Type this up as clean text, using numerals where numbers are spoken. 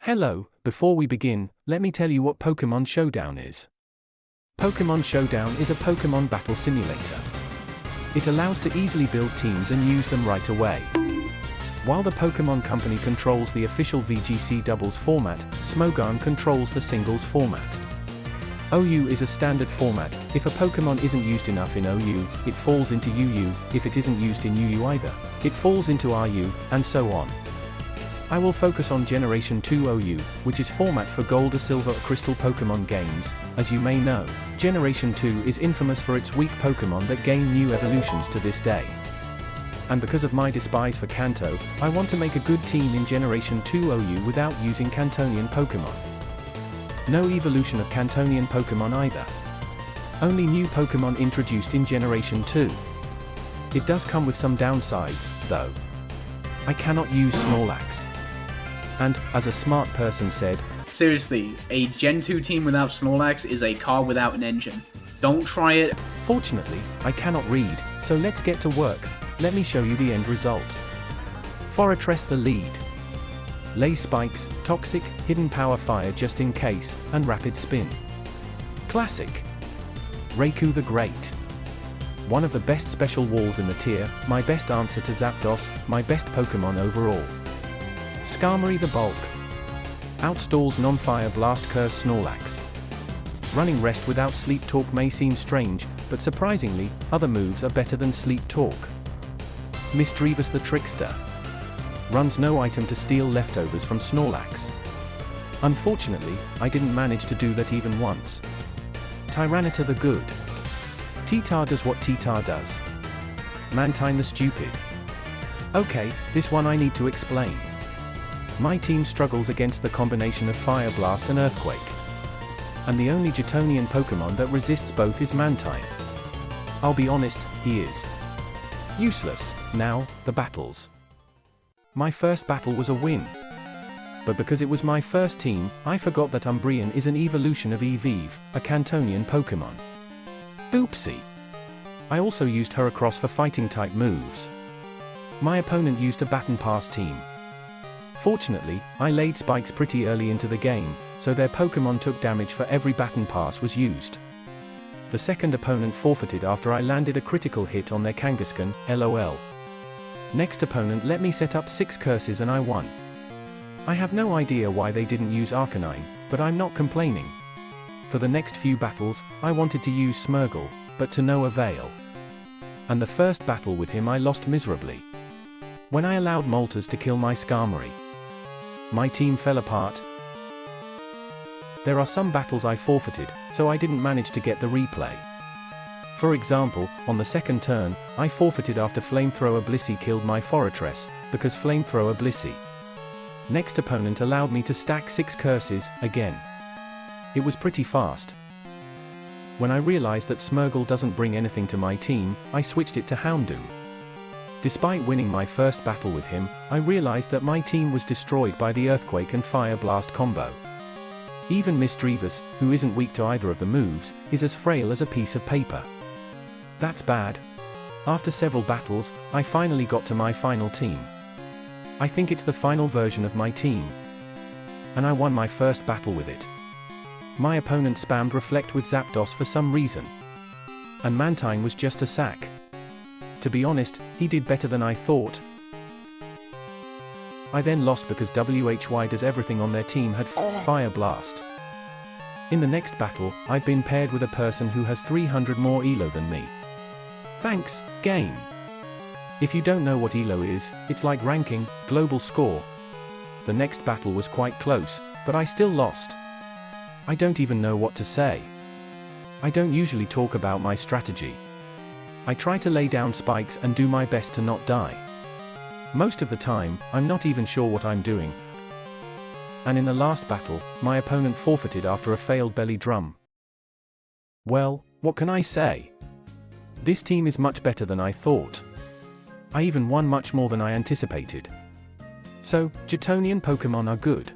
Hello, before we begin, let me tell you what Pokemon Showdown is. Pokemon Showdown is a Pokemon battle simulator. It allows to easily build teams and use them right away. While the Pokemon Company controls the official VGC doubles format, Smogon controls the singles format. OU is a standard format. If a Pokemon isn't used enough in OU, it falls into UU, if it isn't used in UU either, it falls into RU, and so on. I will focus on Generation 2 OU, which is format for Gold or Silver or Crystal Pokemon games. As you may know, Generation 2 is infamous for its weak Pokemon that gain new evolutions to this day. And because of my despise for Kanto, I want to make a good team in Generation 2 OU without using Kantonian Pokemon. No evolution of Kantonian Pokemon either. Only new Pokemon introduced in Generation 2. It does come with some downsides, though. I cannot use Snorlax. And, as a smart person said, seriously, a Gen 2 team without Snorlax is a car without an engine. Don't try it. Fortunately, I cannot read, so let's get to work. Let me show you the end result. Fortress the lead. Lay Spikes, Toxic, Hidden Power Fire just in case, and Rapid Spin. Classic. Raikou the Great. One of the best special walls in the tier, my best answer to Zapdos, my best Pokemon overall. Skarmory the Bulk. Outstalls non-Fire Blast Curse Snorlax. Running Rest without Sleep Talk may seem strange, but surprisingly, other moves are better than Sleep Talk. Misdreavus the Trickster. Runs no item to steal leftovers from Snorlax. Unfortunately, I didn't manage to do that even once. Tyranitar the Good. T-Tar does what T-Tar does. Mantine the Stupid. Okay, this one I need to explain. My team struggles against the combination of Fire Blast and Earthquake. And the only Johtonian Pokemon that resists both is Mantine. I'll be honest, he is useless. Now, the battles. My first battle was a win. But because it was my first team, I forgot that Umbreon is an evolution of Eevee, a Kantonian Pokemon. Oopsie. I also used Heracross for fighting-type moves. My opponent used a Baton Pass team. Fortunately, I laid spikes pretty early into the game, so their Pokemon took damage for every Baton Pass was used. The second opponent forfeited after I landed a critical hit on their Kangaskhan, LOL. Next opponent let me set up 6 curses and I won. I have no idea why they didn't use Arcanine, but I'm not complaining. For the next few battles, I wanted to use Smeargle, but to no avail. And the first battle with him I lost miserably. When I allowed Moltres to kill my Skarmory, my team fell apart. There are some battles I forfeited, so I didn't manage to get the replay. For example, on the second turn, I forfeited after Flamethrower Blissey killed my Fortress, because Flamethrower Blissey. Next opponent allowed me to stack 6 curses, again. It was pretty fast. When I realized that Smeargle doesn't bring anything to my team, I switched it to Houndoom. Despite winning my first battle with him, I realized that my team was destroyed by the Earthquake and Fire Blast combo. Even Misdreavus, who isn't weak to either of the moves, is as frail as a piece of paper. That's bad. After several battles, I finally got to my final team. I think it's the final version of my team. And I won my first battle with it. My opponent spammed Reflect with Zapdos for some reason. And Mantine was just a sack. To be honest, he did better than I thought. I then lost because WHY does everything on their team had Fire Blast. In the next battle, I've been paired with a person who has 300 more ELO than me. Thanks, game. If you don't know what ELO is, it's like ranking, global score. The next battle was quite close, but I still lost. I don't even know what to say. I don't usually talk about my strategy. I try to lay down spikes and do my best to not die. Most of the time, I'm not even sure what I'm doing. And in the last battle, my opponent forfeited after a failed belly drum. Well, what can I say? This team is much better than I thought. I even won much more than I anticipated. So, Johtonian Pokemon are good.